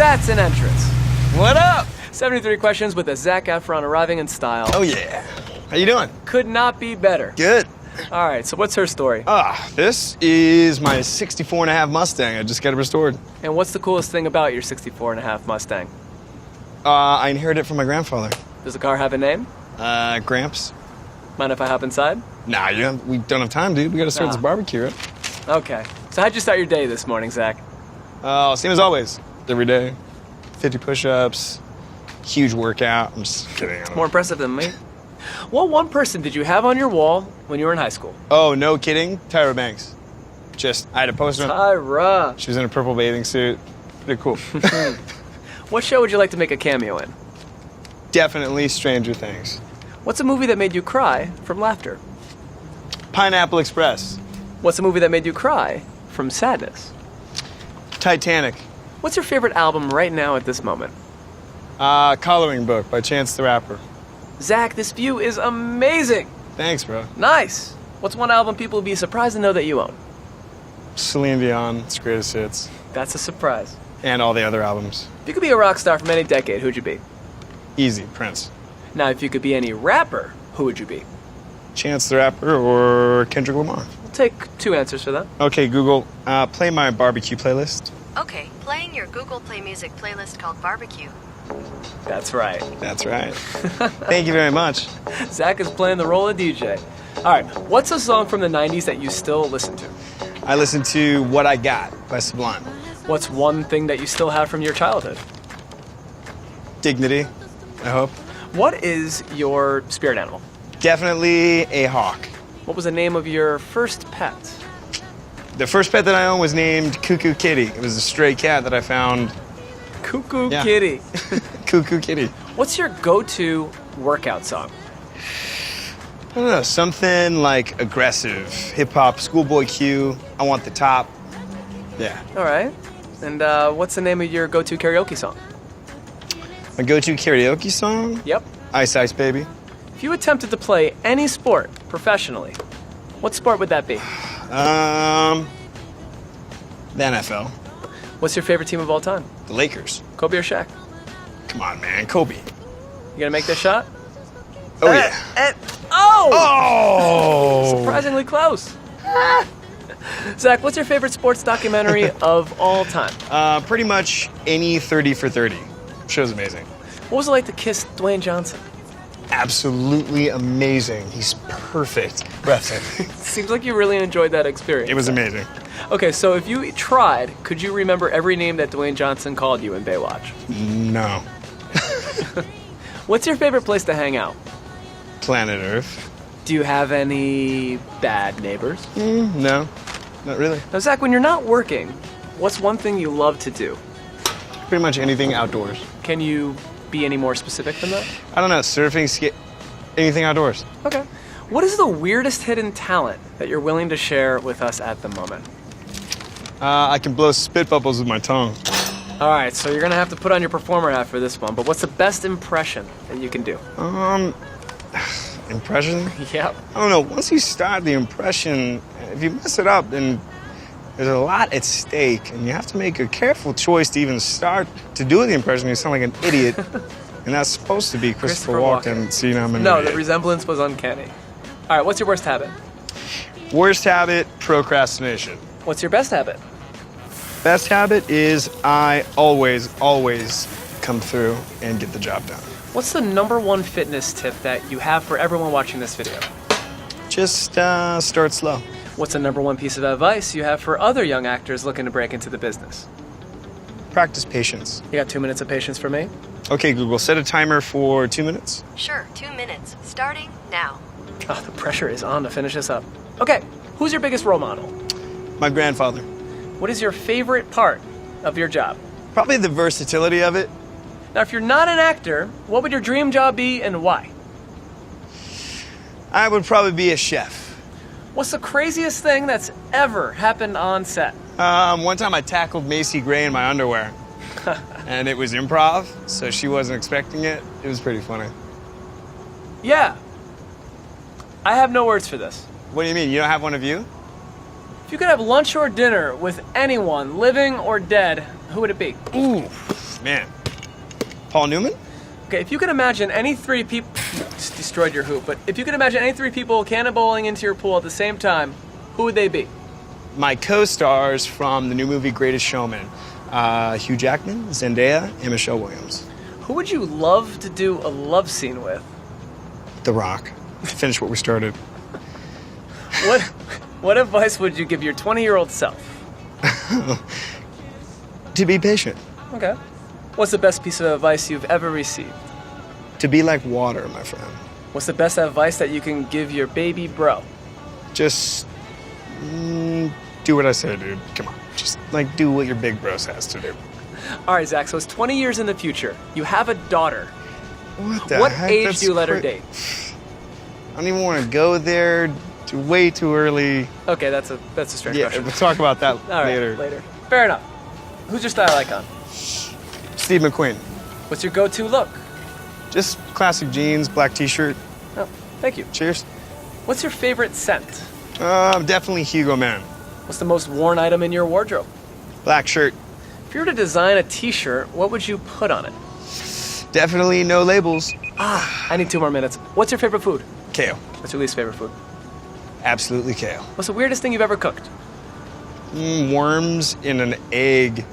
That's an entrance. What up? 73 questions with a Zac Efron arriving in style. Oh yeah. How you doing? Could not be better. Good. All right, so what's her story? This is my 64 and a half Mustang. I just got it restored. And what's the coolest thing about your 64 and a half Mustang? I inherited it from my grandfather. Does the car have a name? Gramps. Mind if I hop inside? Nah, we don't have time, dude. We gotta start this barbecue, right? Okay. So how'd you start your day this morning, Zac? Same as always. Every day. 50 push-ups. Huge workout. I'm just kidding. More impressive than me. What one person did you have on your wall when you were in high school? Oh, no kidding. Tyra Banks. I had a poster. Tyra. She was in a purple bathing suit. Pretty cool. What show would you like to make a cameo in? Definitely Stranger Things. What's a movie that made you cry from laughter? Pineapple Express. What's a movie that made you cry from sadness? Titanic. What's your favorite album right now at this moment? Coloring Book by Chance the Rapper. Zac, this view is amazing. Thanks, bro. Nice. What's one album people would be surprised to know that you own? Celine Dion's Greatest Hits. That's a surprise. And all the other albums. If you could be a rock star from any decade, who'd you be? Easy, Prince. Now, if you could be any rapper, who would you be? Chance the Rapper or Kendrick Lamar. We'll take two answers for that. Okay, Google, play my barbecue playlist. Okay, playing your Google Play Music playlist called Barbecue. That's right. That's right. Thank you very much. Zac is playing the role of DJ. All right, what's a song from the 90s that you still listen to? I listen to What I Got by Sublime. What's one thing that you still have from your childhood? Dignity, I hope. What is your spirit animal? Definitely a hawk. What was the name of your first pet? The first pet that I owned was named Cuckoo Kitty. It was a stray cat that I found. Cuckoo Kitty. Cuckoo Kitty. What's your go-to workout song? I don't know, something like aggressive, hip-hop, Schoolboy Q, I Want the Top. Yeah. All right. And what's the name of your go-to karaoke song? My go-to karaoke song? Yep. Ice Ice Baby. If you attempted to play any sport professionally, what sport would that be? The NFL. What's your favorite team of all time? The Lakers. Kobe or Shaq? Come on, man. Kobe. You gonna make this shot? Oh, yeah. Oh! Surprisingly close. Zac, what's your favorite sports documentary of all time? Pretty much any 30 for 30. Show's amazing. What was it like to kiss Dwayne Johnson? Absolutely amazing. He's perfect. Breathtaking. Seems like you really enjoyed that experience. It was amazing. Okay, so if you tried, could you remember every name that Dwayne Johnson called you in Baywatch? No. What's your favorite place to hang out? Planet Earth. Do you have any bad neighbors? No, not really. Now, Zac, when you're not working, what's one thing you love to do? Pretty much anything outdoors. Can you be any more specific than that? I don't know, surfing, anything outdoors. Okay. What is the weirdest hidden talent that you're willing to share with us at the moment? I can blow spit bubbles with my tongue. All right, so you're gonna have to put on your performer hat for this one, but what's the best impression that you can do? Impression? Yep. I don't know, once you start the impression, if you mess it up, then there's a lot at stake, and you have to make a careful choice to even start to do the impression. You sound like an idiot, and that's supposed to be Christopher Walken. So, you know, I'm an idiot. The resemblance was uncanny. All right, what's your worst habit? Worst habit, procrastination. What's your best habit? Best habit is I always come through and get the job done. What's the #1 fitness tip that you have for everyone watching this video? Just start slow. What's the #1 piece of advice you have for other young actors looking to break into the business? Practice patience. You got 2 minutes of patience for me? Okay, Google, set a timer for 2 minutes. Sure, 2 minutes. Starting now. Oh, the pressure is on to finish this up. Okay, who's your biggest role model? My grandfather. What is your favorite part of your job? Probably the versatility of it. Now, if you're not an actor, what would your dream job be and why? I would probably be a chef. What's the craziest thing that's ever happened on set? One time I tackled Macy Gray in my underwear. And it was improv, so she wasn't expecting it. It was pretty funny. Yeah. I have no words for this. What do you mean? You don't have one of you? If you could have lunch or dinner with anyone, living or dead, who would it be? Ooh, Man. Paul Newman? Okay, if you could imagine any three people... Just destroyed your hoop, but if you could imagine any three people cannonballing into your pool at the same time, who would they be? My co-stars from the new movie Greatest Showman. Hugh Jackman, Zendaya, and Michelle Williams. Who would you love to do a love scene with? The Rock. Finish what we started. What advice would you give your 20-year-old self? To be patient. Okay. What's the best piece of advice you've ever received? To be like water, my friend. What's the best advice that you can give your baby bro? Just do what I say, dude. Come on. Just, like, do what your big bro says to do. All right, Zach, so it's 20 years in the future. You have a daughter. What age That's do you let her cra- date? I don't even want to go there. Way too early. Okay, that's a strange Yeah, question. we'll talk about that All right, later. Fair enough. Who's your style icon? Steve McQueen. What's your go-to look? Just classic jeans, black t-shirt. Oh, thank you. Cheers. What's your favorite scent? Definitely Hugo Man. What's the most worn item in your wardrobe? Black shirt. If you were to design a t-shirt, what would you put on it? Definitely no labels. I need 2 more minutes. What's your favorite food? Kale. What's your least favorite food? Absolutely kale. What's the weirdest thing you've ever cooked? Worms in an egg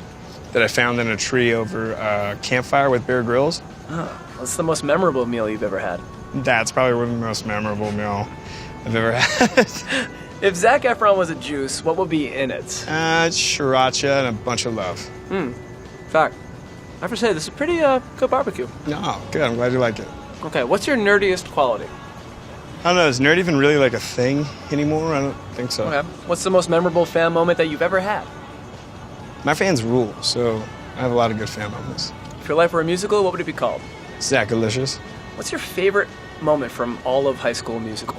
that I found in a tree over a campfire with Bear Grylls. What's the most memorable meal you've ever had? That's probably the most memorable meal I've ever had. If Zac Efron was a juice, what would be in it? Sriracha and a bunch of love. In fact, I have to say, this is pretty good barbecue. No, good. I'm glad you like it. Okay, what's your nerdiest quality? I don't know. Is nerd even really like a thing anymore? I don't think so. Okay. What's the most memorable fan moment that you've ever had? My fans rule, so I have a lot of good fan moments. If your life were a musical, what would it be called? Zac-alicious. What's your favorite moment from all of High School Musical?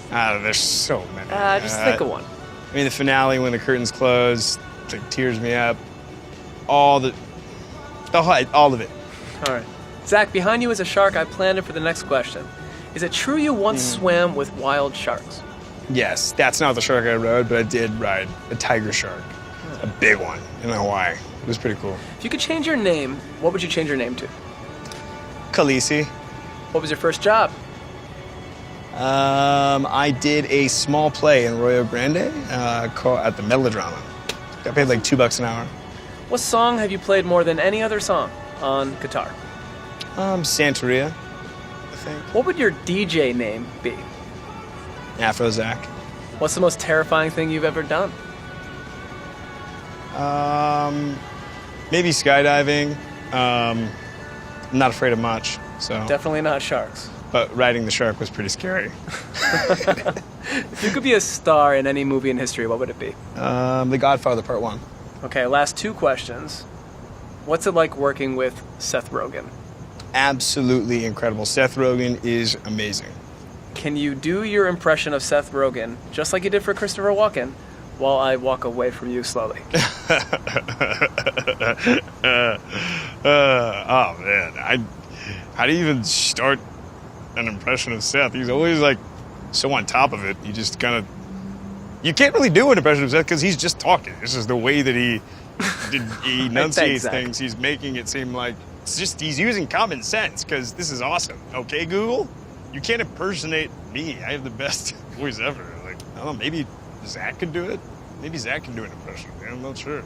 There's so many. Just think of one. I mean, the finale when the curtains close, like, tears me up. All of it. All right. Zach, behind you is a shark. I planned it for the next question. Is it true you once swam with wild sharks? Yes, that's not the shark I rode, but I did ride a tiger shark. A big one in Hawaii. It was pretty cool. If you could change your name, what would you change your name to? Khaleesi. What was your first job? I did a small play in Rio Grande at the Melodrama. Got paid like $2 an hour. What song have you played more than any other song on guitar? Santeria, I think. What would your DJ name be? Afro Zach. What's the most terrifying thing you've ever done? Maybe skydiving. I'm not afraid of much, so. Definitely not sharks. But riding the shark was pretty scary. If you could be a star in any movie in history, what would it be? The Godfather Part 1. Okay, last 2 questions. What's it like working with Seth Rogen? Absolutely incredible. Seth Rogen is amazing. Can you do your impression of Seth Rogen, just like you did for Christopher Walken, while I walk away from you slowly? Oh, man. How do you even start an impression of Seth? He's always, like, so on top of it. You just kind of... You can't really do an impression of Seth because he's just talking. This is the way that he enunciates things. He's making it seem like... It's just, he's using common sense because this is awesome. Okay, Google? You can't impersonate me. I have the best voice ever. Like, I don't know, maybe Zach could do it? Maybe Zach can do an impression. I'm not sure.